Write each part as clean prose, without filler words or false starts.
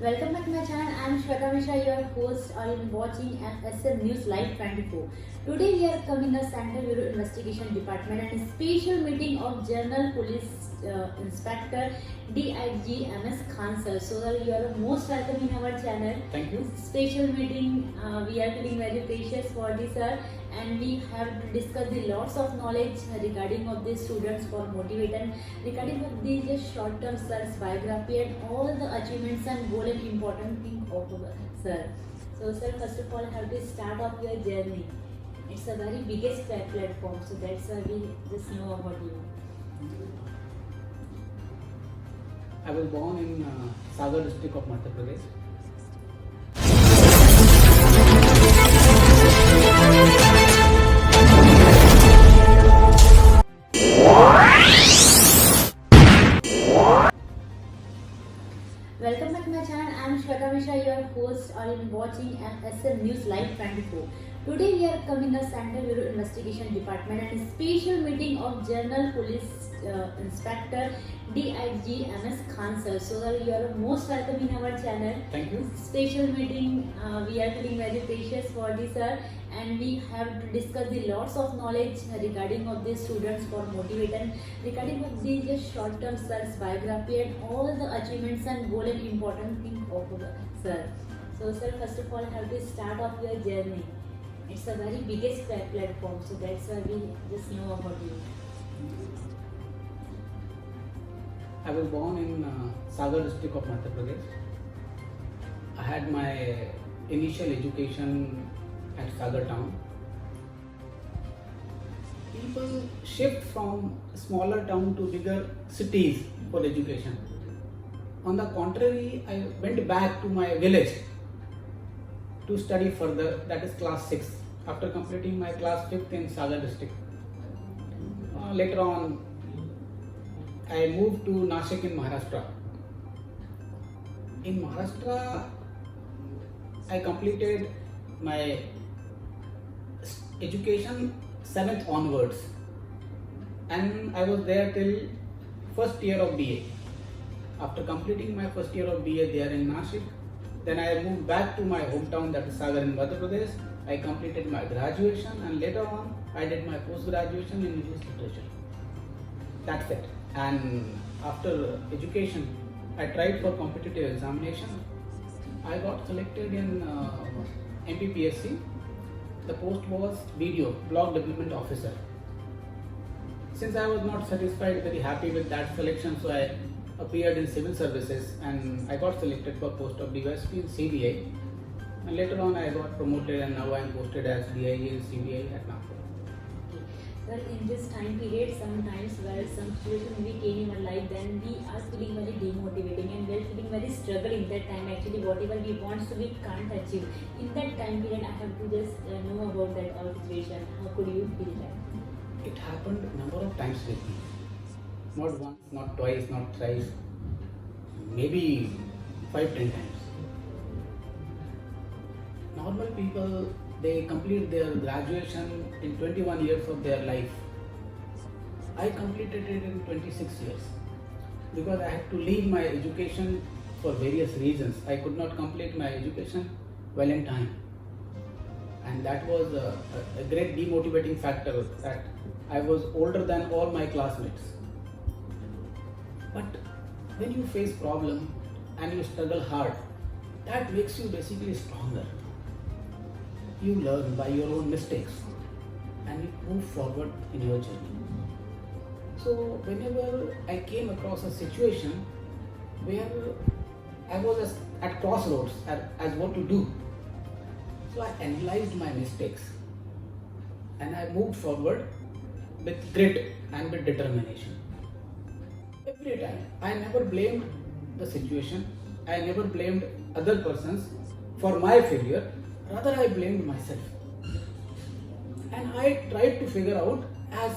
Welcome back to my channel. I am Shweta Mishra, your host. I am watching SM News Live 24. Today we are coming the Central Bureau Investigation Department and a special meeting of General Police Inspector DIG Khan sir. So sir, you are most welcome in our channel. Thank you. Special meeting. We are feeling very precious for this sir, and we have to discuss the lots of knowledge regarding of the students for motivate and regarding of the just short term sir's biography and all the achievements and goal and important thing of sir. So sir, first of all, have to start off your journey. It's a very biggest platform, so that's why we just know about you. I was born in Sagar district of Madhya Pradesh. Welcome back to my channel. I am Shweta Mishra, your host. I am watching SM News Live 24. Today we are coming the Central Bureau Investigation Department and a special meeting of General Police Inspector DIG Khan sir. So sir, you are most welcome in our channel. Thank you. Special meeting. We are feeling very precious for this sir, and we have to discuss the lots of knowledge regarding of the students for motivate and regarding of the just short term sir's biography and all the achievements and goal and important thing of sir. So sir, first of all, have to start off your journey. It's a very biggest platform, so that's why we just know about you. I was born in Sagar district of Madhya Pradesh. I had my initial education at Sagar town. People shift from smaller town to bigger cities for education. On the contrary, I went back to my village to study further, that is class 6, after completing my class 5th in Sagar district. Later on, I moved to Nashik in Maharashtra. In Maharashtra, I completed my education 7th onwards, and I was there till first year of BA. After completing my first year of BA there in Nashik, then I moved back to my hometown, that is Sagar in Madhya Pradesh. I completed my graduation, and later on I did my post-graduation in English literature. That's it. And after education, I tried for competitive examination. I got selected in mppsc. The post was BDO, Block Development Officer. Since I was not satisfied, very happy with that selection, so I appeared in civil services and I got selected for post of DYSP in CBI. And later on I got promoted, and now I am posted as DIG in CBI at Nagpur. Sir, in this time period, sometimes where some situation we came in our life, then we are feeling very demotivating and we are feeling very struggling that time. Actually, whatever we want to, we can't achieve. In that time period, I have to just know about that our situation. How could you feel that? It happened a number of times with me. Not once, not twice, not thrice, maybe 5-10 times. Normal people, they complete their graduation in 21 years of their life. I completed it in 26 years because I had to leave my education for various reasons. I could not complete my education well in time, and that was a great demotivating factor, that I was older than all my classmates. But when you face problem and you struggle hard, that makes you basically stronger. You learn by your own mistakes and you move forward in your journey. So whenever I came across a situation where I was at crossroads as what to do, so I analyzed my mistakes and I moved forward with grit and with determination. Every time, I never blamed the situation, I never blamed other persons for my failure, rather I blamed myself. And I tried to figure out as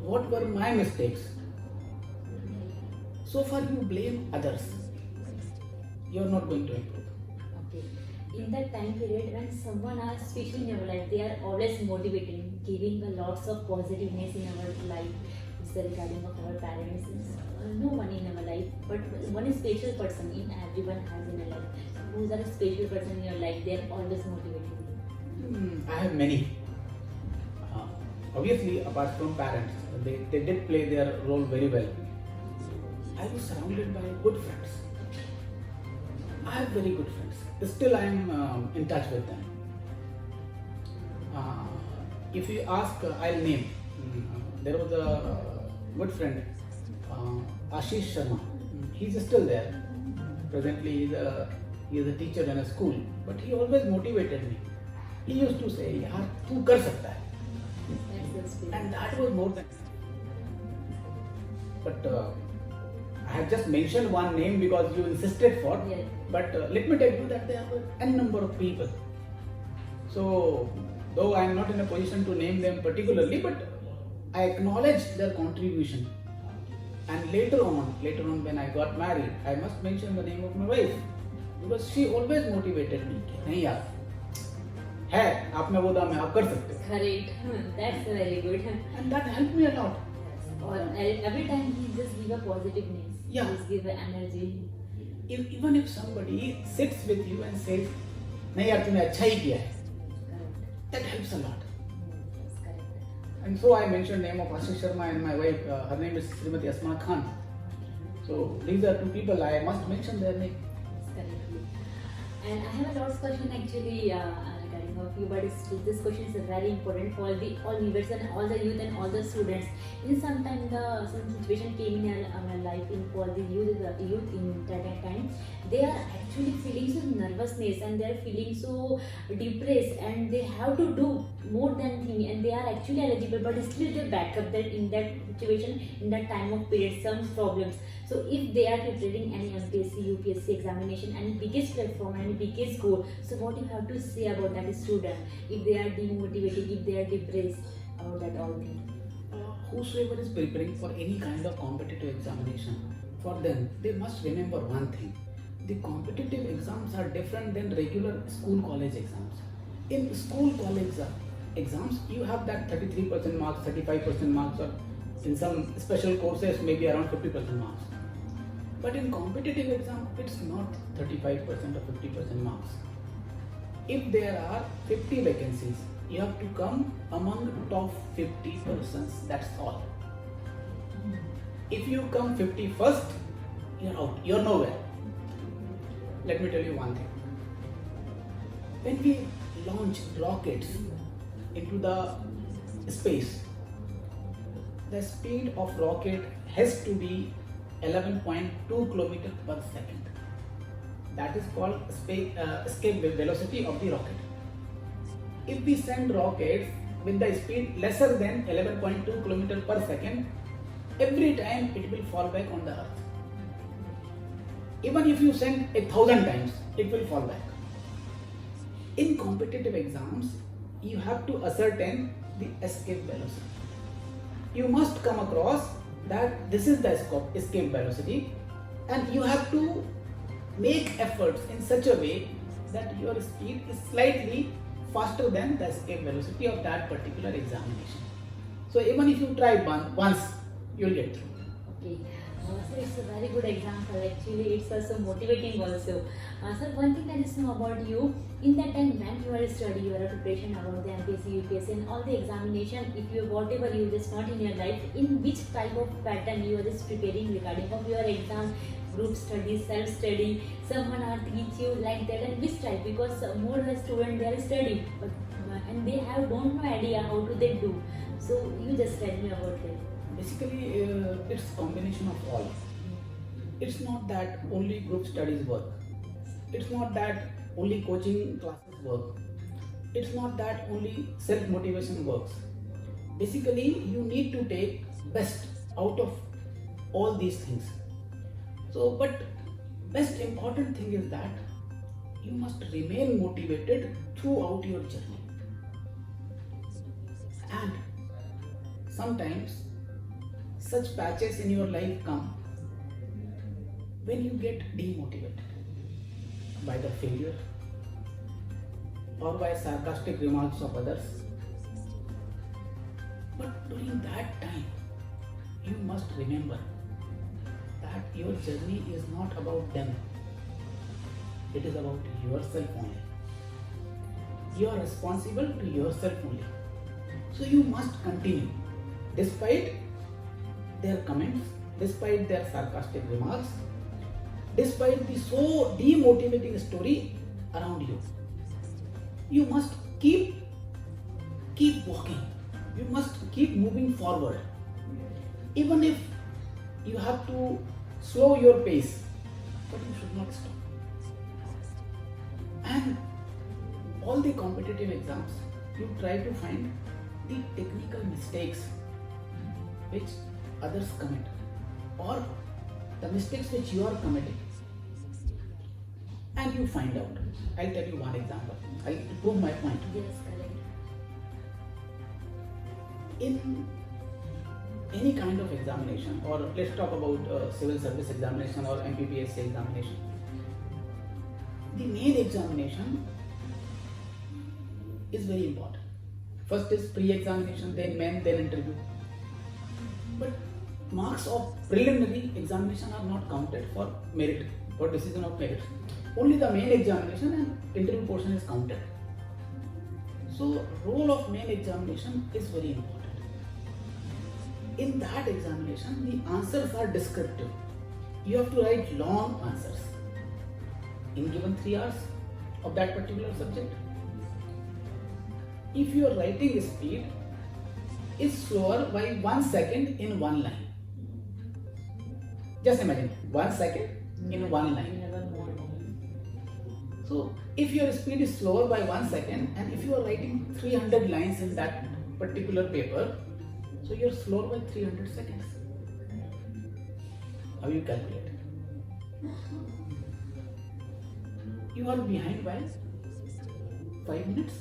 what were my mistakes. So far you blame others, you are not going to improve. Okay. In that time period, when someone are, especially in our life, they are always motivating, giving a lots of positiveness in our life. Is regarding of our parents. no one in our life, but one special person in everyone has in a life. Who's are a special person in your life? They are always motivating you. I have many. Obviously, apart from parents, they did play their role very well. I was surrounded by good friends. I have very good friends. Still, I am in touch with them. If you ask, I'll name. There was a good friend, Ashish Sharma. He's still there. Presently, he is a teacher in a school. But he always motivated me. He used to say, "यार तू कर सकता है." And that was more than. But I have just mentioned one name because you insisted for. Yeah. But let me tell you that there are n number of people. So, though I am not in a position to name them particularly, but I acknowledge their contribution. And later on when I got married, I must mention the name of my wife because she always motivated me. नहीं यार, है आप में वो दम है, आप कर सकते हो. Correct. That's very good. And that helped me a lot. Or every time he just give a positiveness. Yeah. Just give a energy. Even if somebody sits with you and says, नहीं यार तूने अच्छा ही किया है, Correct. that helps a lot. Yes, correct. And so I mentioned name of Ashish Sharma and my wife. Her name is Srimati Asma Khan. So these are two people I must mention their name. Yes, correct. And I have a last question actually regarding of you, but this question is very important for all viewers and all the youth and all the students. In some situation came in our life for the youth in that time, they are actually feeling so nervousness and they are feeling so depressed and they have to do more than thing and they are actually eligible but still they back up that in that situation in that time of period some problems. So if they are preparing any MPSc, UPSC examination and biggest platform and biggest goal, so what you have to say about that student if they are demotivated, if they are depressed about that all thing? Whosoever is preparing for any kind of competitive examination, for them, they must remember one thing. The competitive exams are different than regular school college exams. In school college exams, you have that 33% marks, 35% marks, or in some special courses, maybe around 50% marks. But in competitive exam, it's not 35% or 50% marks. If there are 50 vacancies, you have to come among top 50 persons, that's all. If you come 51st, you're out, you're nowhere. Let me tell you one thing. When we launch rockets into the space, the speed of rocket has to be 11.2 km per second. That is called escape velocity of the rocket. If we send rockets with the speed lesser than 11.2 km per second, every time it will fall back on the earth. Even if you send 1,000 times, it will fall back. In competitive exams, you have to ascertain the escape velocity. You must come across that this is the escape velocity and you have to make efforts in such a way that your speed is slightly faster than the escape velocity of that particular examination. So even if you try once, you'll get through. Okay. So it's a very good example. Actually, it's also motivating also. Sir, one thing I just know about you, in that time when you were studying, you were a preparation about the MPSc, UPSC and all the examination, if you whatever you just not in your life, in which type of pattern you are just preparing regarding of your exam, group study, self-study, someone are teach you like that and which type, because more the student they are studying but and they have don't know idea how to they do. So you just tell me about that. Basically, it's combination of all. It's not that only group studies work. It's not that only coaching classes work. It's not that only self-motivation works. Basically, you need to take best out of all these things. So, but best important thing is that you must remain motivated throughout your journey. And sometimes such patches in your life come when you get demotivated by the failure or by sarcastic remarks of others. But during that time, you must remember that your journey is not about them. It is about yourself only. You are responsible to yourself only. So you must continue despite their comments, despite their sarcastic remarks, despite the so demotivating story around you. You must keep walking. You must keep moving forward. Even if you have to slow your pace, but you should not stop. And all the competitive exams, you try to find the technical mistakes which others commit or the mistakes which you are committing, and you find out. I'll tell you one example. I'll prove my point. Yes, correct. In any kind of examination, or let's talk about civil service examination or mppsc examination, the main examination is very important. First is pre-examination, then main, then interview. But marks of preliminary examination are not counted for merit or decision of merit. Only the main examination and interview portion is counted. So role of main examination is very important. In that examination, the answers are descriptive. You have to write long answers in given 3 hours of that particular subject. If your writing speed is slower by 1 second in one line, just imagine 1 second in one line. So if your speed is slower by 1 second, and if you are writing 300 lines in that particular paper, so you're slower by 300 seconds. How you calculate? You are behind by 5 minutes.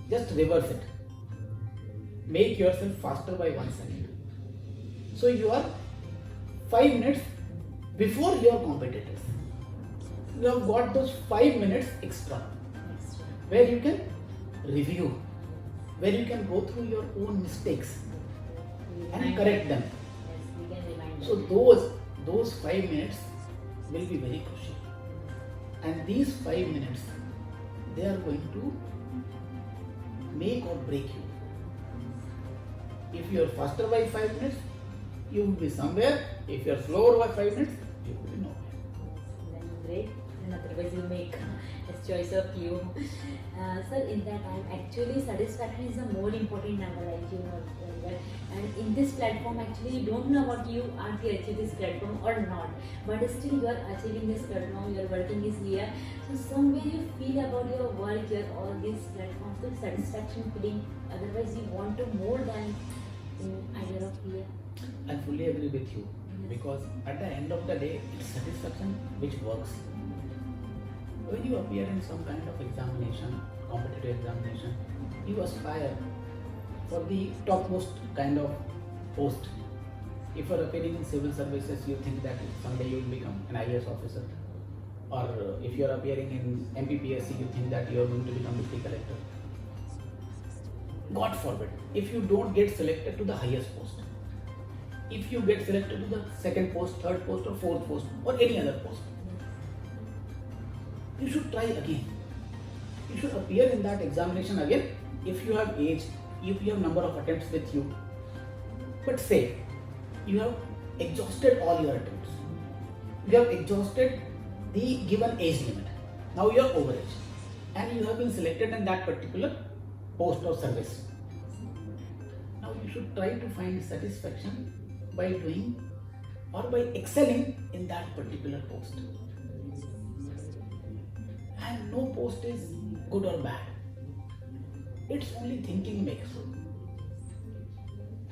Just reverse it. Make yourself faster by 1 second. So you are 5 minutes before your competitors. You have got those 5 minutes extra where you can review, where you can go through your own mistakes and correct them. Yes, we can remind So them. those 5 minutes will be very crucial. And these 5 minutes, they are going to make or break you. If you are faster by 5 minutes, you will be somewhere. If you are slower by 5 minutes, you will be nowhere. Then great, and otherwise you make a choice of you. Sir, in that time, actually satisfaction is a more important number, as you know very well. And in this platform, actually you don't know what you are to achieve this platform or not, but still you are achieving this platform, your working is here. So somewhere you feel about your work, your all these platforms, the satisfaction feeling, otherwise you want to more than idea of here. I fully agree with you, because at the end of the day, it's satisfaction which works. When you appear in some kind of examination, competitive examination, you aspire for the topmost kind of post. If you are appearing in civil services, you think that someday you will become an IAS officer. Or if you are appearing in mppsc, you think that you are going to become deputy collector. God forbid, if you don't get selected to the highest post, if you get selected to the second post, third post or fourth post or any other post, you should try again. You should appear in that examination again if you have age, if you have number of attempts with you. But say you have exhausted all your attempts, you have exhausted the given age limit, now you are over age and you have been selected in that particular post or service. Now you should try to find satisfaction by doing or by excelling in that particular post. And no post is good or bad. It's only thinking makes so.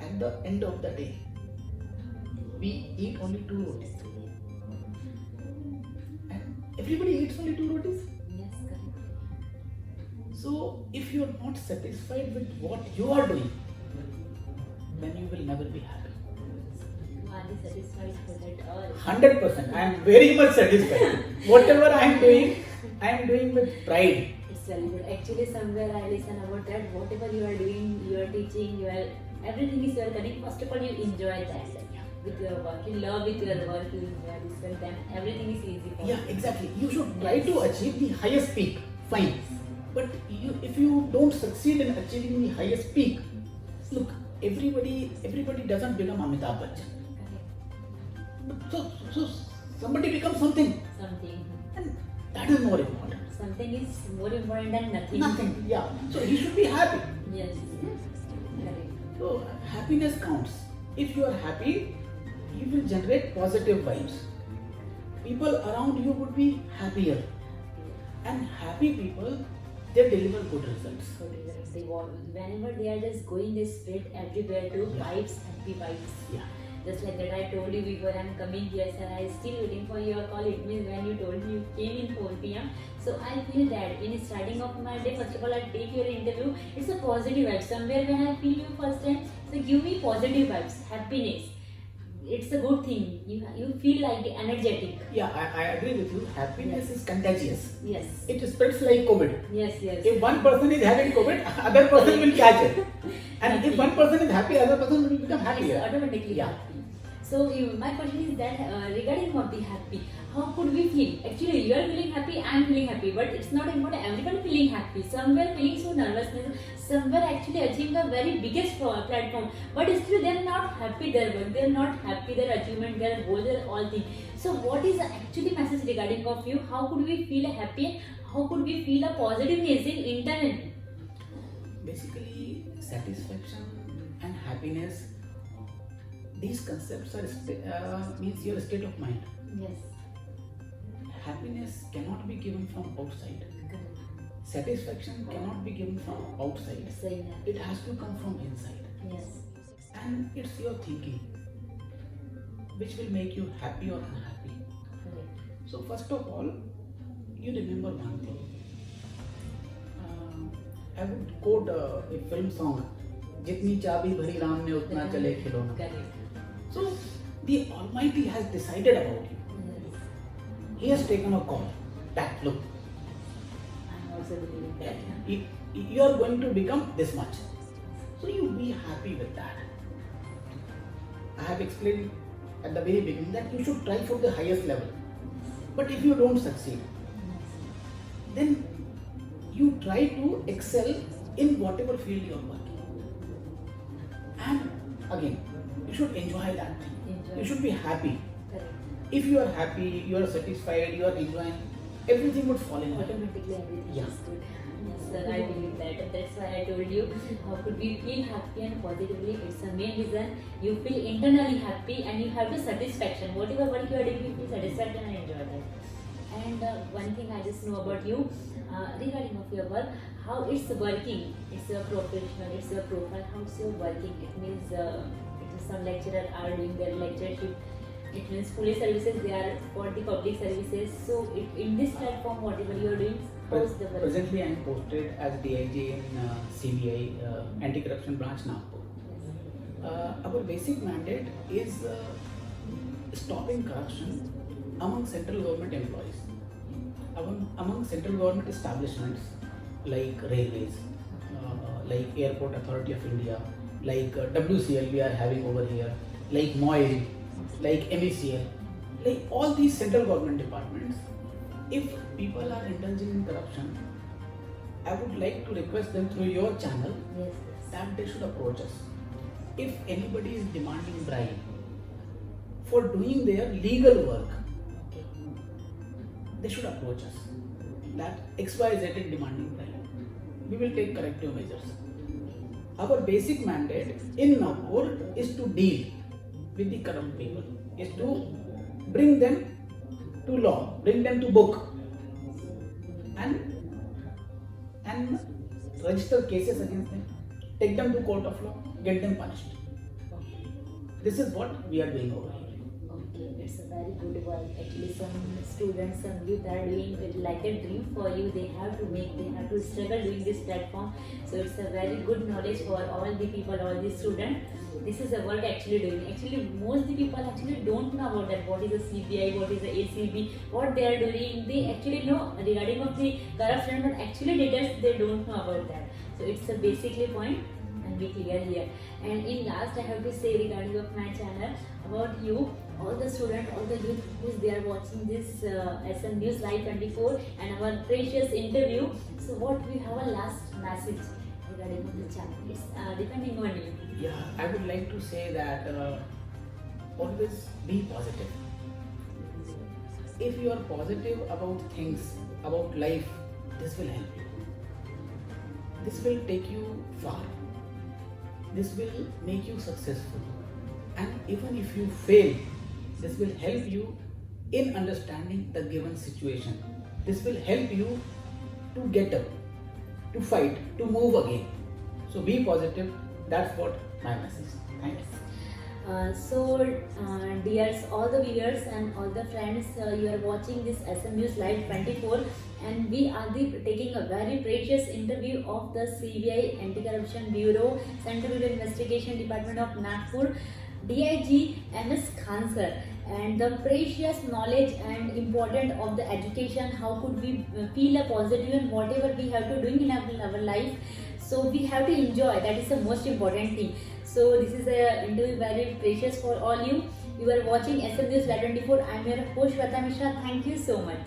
At the end of the day, we eat only 2 rotis. And everybody eats only 2 rotis. Yes, correct. So if you are not satisfied with what you are doing, then you will never be happy. Are you satisfied with it all? 100%. I am very much satisfied. Whatever I am doing with pride. It's very good. Actually, somewhere I listen about that. Whatever you are doing, you are teaching, you are everything is well connected. First of all, you enjoy that. with your work, you love with your work, you discuss them, everything is easy for Yeah, you. exactly. You should try to achieve the highest peak. Fine. But if you don't succeed in achieving the highest peak, look, everybody doesn't become Amitabh Bachchan. So somebody becomes something, Something. and that is more important. Something is more important than nothing. Nothing. Yeah. So he should be happy. Yes. Correct. So happiness counts. If you are happy, you will generate positive vibes. People around you would be happier, and happy people, they deliver good results. So they want, whenever they are just going, they spread everywhere to Yeah. vibes, happy vibes. Yeah. Just like that, I told you before I'm coming here, sir. I am still waiting for your call. It means when you told me you came in 4 p.m. So I feel that in starting of my day, first of all, I take your interview. It's a positive vibe. Somewhere when I feel you first time, so give me positive vibes, happiness. It's a good thing. You feel like energetic. Yeah, I agree with you. Happiness is contagious. Yes. It spreads like COVID. Yes. Yes. If one person is having COVID, other person will catch it. And if one person is happy, other person will become It's happier. automatically Yeah. happy. So my question is that regarding of the happy, how could we feel? Actually, you are feeling happy, I am feeling happy, but it's not important. Everyone feeling happy. Somewhere feeling so nervousness. Somewhere actually achieving a very biggest platform, but still they are not happy their work. They are not happy their achievement, their goals, their all things. So what is the actually message regarding of you? How could we feel happy? How could we feel a positiveness in internally? Basically, satisfaction and happiness, these concepts are means your state of mind. Yes. Happiness cannot be given from outside. Correct. Satisfaction cannot be given from outside. Saying that. It has to come from inside. Yes. And it's your thinking which will make you happy or unhappy. Correct. So first of all, you remember one thing. I would quote a film song, "जितनी चाबी भरी राम ने उतना चले खिलौना." Correct. So the Almighty has decided about you. Yes. He has taken a call that look, I'm also believing that. you are going to become this much. So you be happy with that. I have explained at the very beginning that you should try for the highest level. But if you don't succeed, then you try to excel in whatever field you are working. And again, you should enjoy that thing. Enjoy. You should be happy. Correct. If you are happy, you are satisfied, you are enjoying, everything would fall in line. Automatically everything Yeah. is good. Yes, sir, I believe that. That's why I told you how could we feel happy and positively. It's the main reason. You feel internally happy and you have the satisfaction. Whatever work you are doing, you feel satisfaction and enjoy that. And one thing I just know about you regarding of your work, how it's working. It's a professional, it's a profile. How it's your working? It means some lecturer are doing their lectureship. It means police services, they are for the public services. So in this platform, whatever you are doing, how is the work? Presently, I am posted as DIG in CBI, Anti-Corruption Branch, Nagpur. Our basic mandate is stopping corruption among central government employees, among central government establishments like railways, like Airport Authority of India, like WCL we are having over here, like MOIL, like MECL, like all these central government departments. If people are indulging in corruption, I would like to request them through your channel Yes, that they should approach us. If anybody is demanding bribe for doing their legal work, okay. they should approach us. That XYZ is demanding bribe. We will take corrective measures. Our basic mandate in Nagpur is to deal with the corrupt people, is to bring them to law, bring them to book, and register cases against them, take them to court of law, get them punished. Okay. This is what we are doing over here. Okay, it's a very good work. Actually, some students, some youth are doing it like a dream for you. They have to struggle doing this platform. So it's a very good knowledge for all the people, all the students. This is the work actually doing. Actually, most the people actually don't know about that. What is the CBI? What is the ACB? What they are doing? They actually know regarding of the corruption, but actually details they don't know about that. So it's a basically point. And can be clear here. And in last, I have to say regarding of my channel about you, all the students, all the youth who they are watching this SM News Live 24 and our precious interview. So what we have a last message regarding of the channel? It's depending on you. Yeah, I would like to say that always be positive. If you are positive about things, about life, this will help you. This will take you far. This will make you successful. And even if you fail, this will help you in understanding the given situation. This will help you to get up, to fight, to move again. So be positive. That's what my message is. Thank you. Dears, all the viewers and all the friends, you are watching this SM News Live 24, and we are taking a very precious interview of the CBI Anti-Corruption Bureau, Central Bureau Investigation Department of Nagpur, DIG MS Khan sir, and the precious knowledge and important of the education. How could we feel a positive in whatever we have to do in our life? So we have to enjoy. That is the most important thing. So this is a interview very precious for all you. You are watching SM News Live 24. I am your host Shweta Mishra. Thank you so much.